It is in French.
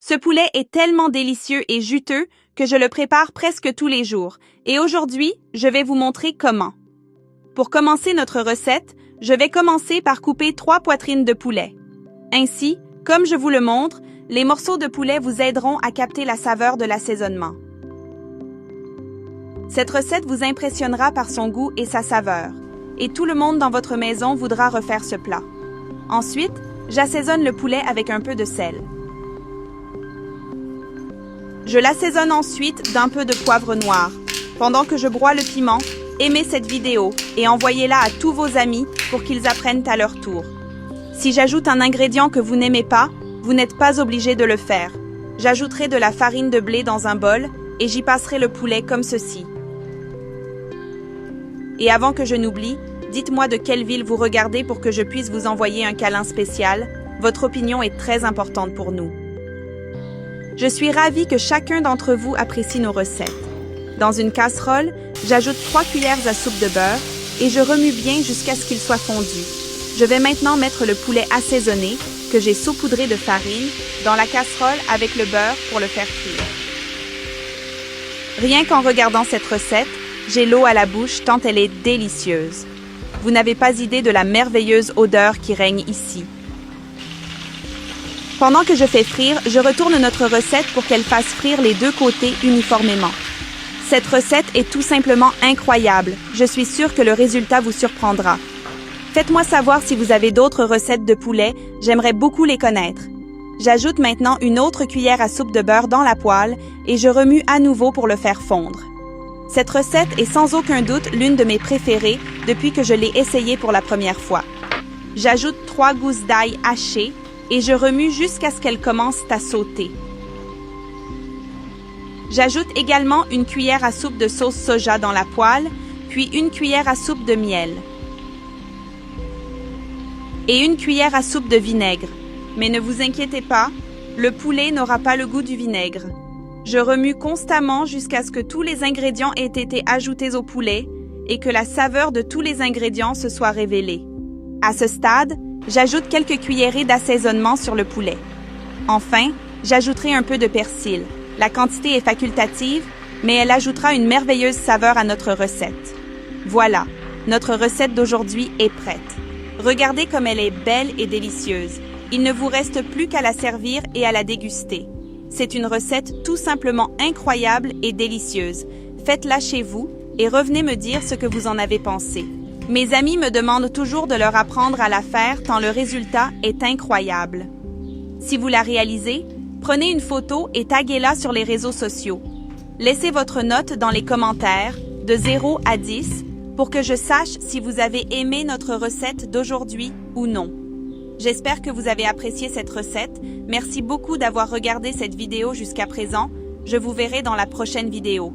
Ce poulet est tellement délicieux et juteux que je le prépare presque tous les jours. Et aujourd'hui, je vais vous montrer comment. Pour commencer notre recette, je vais commencer par couper 3 poitrines de poulet. Ainsi, comme je vous le montre, les morceaux de poulet vous aideront à capter la saveur de l'assaisonnement. Cette recette vous impressionnera par son goût et sa saveur, et tout le monde dans votre maison voudra refaire ce plat. Ensuite, j'assaisonne le poulet avec un peu de sel. Je l'assaisonne ensuite d'un peu de poivre noir. Pendant que je broie le piment, aimez cette vidéo et envoyez-la à tous vos amis pour qu'ils apprennent à leur tour. Si j'ajoute un ingrédient que vous n'aimez pas, vous n'êtes pas obligé de le faire. J'ajouterai de la farine de blé dans un bol et j'y passerai le poulet comme ceci. Et avant que je n'oublie, dites-moi de quelle ville vous regardez pour que je puisse vous envoyer un câlin spécial. Votre opinion est très importante pour nous. Je suis ravie que chacun d'entre vous apprécie nos recettes. Dans une casserole, j'ajoute 3 cuillères à soupe de beurre et je remue bien jusqu'à ce qu'il soit fondu. Je vais maintenant mettre le poulet assaisonné, que j'ai saupoudré de farine, dans la casserole avec le beurre pour le faire cuire. Rien qu'en regardant cette recette, j'ai l'eau à la bouche tant elle est délicieuse. Vous n'avez pas idée de la merveilleuse odeur qui règne ici. Pendant que je fais frire, je retourne notre recette pour qu'elle fasse frire les 2 côtés uniformément. Cette recette est tout simplement incroyable. Je suis sûre que le résultat vous surprendra. Faites-moi savoir si vous avez d'autres recettes de poulet, j'aimerais beaucoup les connaître. J'ajoute maintenant une autre cuillère à soupe de beurre dans la poêle et je remue à nouveau pour le faire fondre. Cette recette est sans aucun doute l'une de mes préférées depuis que je l'ai essayée pour la première fois. J'ajoute 3 gousses d'ail hachées et je remue jusqu'à ce qu'elles commencent à sauter. J'ajoute également une cuillère à soupe de sauce soja dans la poêle, puis une cuillère à soupe de miel et une cuillère à soupe de vinaigre. Mais ne vous inquiétez pas, le poulet n'aura pas le goût du vinaigre. Je remue constamment jusqu'à ce que tous les ingrédients aient été ajoutés au poulet et que la saveur de tous les ingrédients se soit révélée. À ce stade, j'ajoute quelques cuillerées d'assaisonnement sur le poulet. Enfin, j'ajouterai un peu de persil. La quantité est facultative, mais elle ajoutera une merveilleuse saveur à notre recette. Voilà, notre recette d'aujourd'hui est prête. Regardez comme elle est belle et délicieuse. Il ne vous reste plus qu'à la servir et à la déguster. C'est une recette tout simplement incroyable et délicieuse. Faites-la chez vous et revenez me dire ce que vous en avez pensé. Mes amis me demandent toujours de leur apprendre à la faire tant le résultat est incroyable. Si vous la réalisez, prenez une photo et taguez-la sur les réseaux sociaux. Laissez votre note dans les commentaires, de 0 à 10, pour que je sache si vous avez aimé notre recette d'aujourd'hui ou non. J'espère que vous avez apprécié cette recette. Merci beaucoup d'avoir regardé cette vidéo jusqu'à présent. Je vous verrai dans la prochaine vidéo.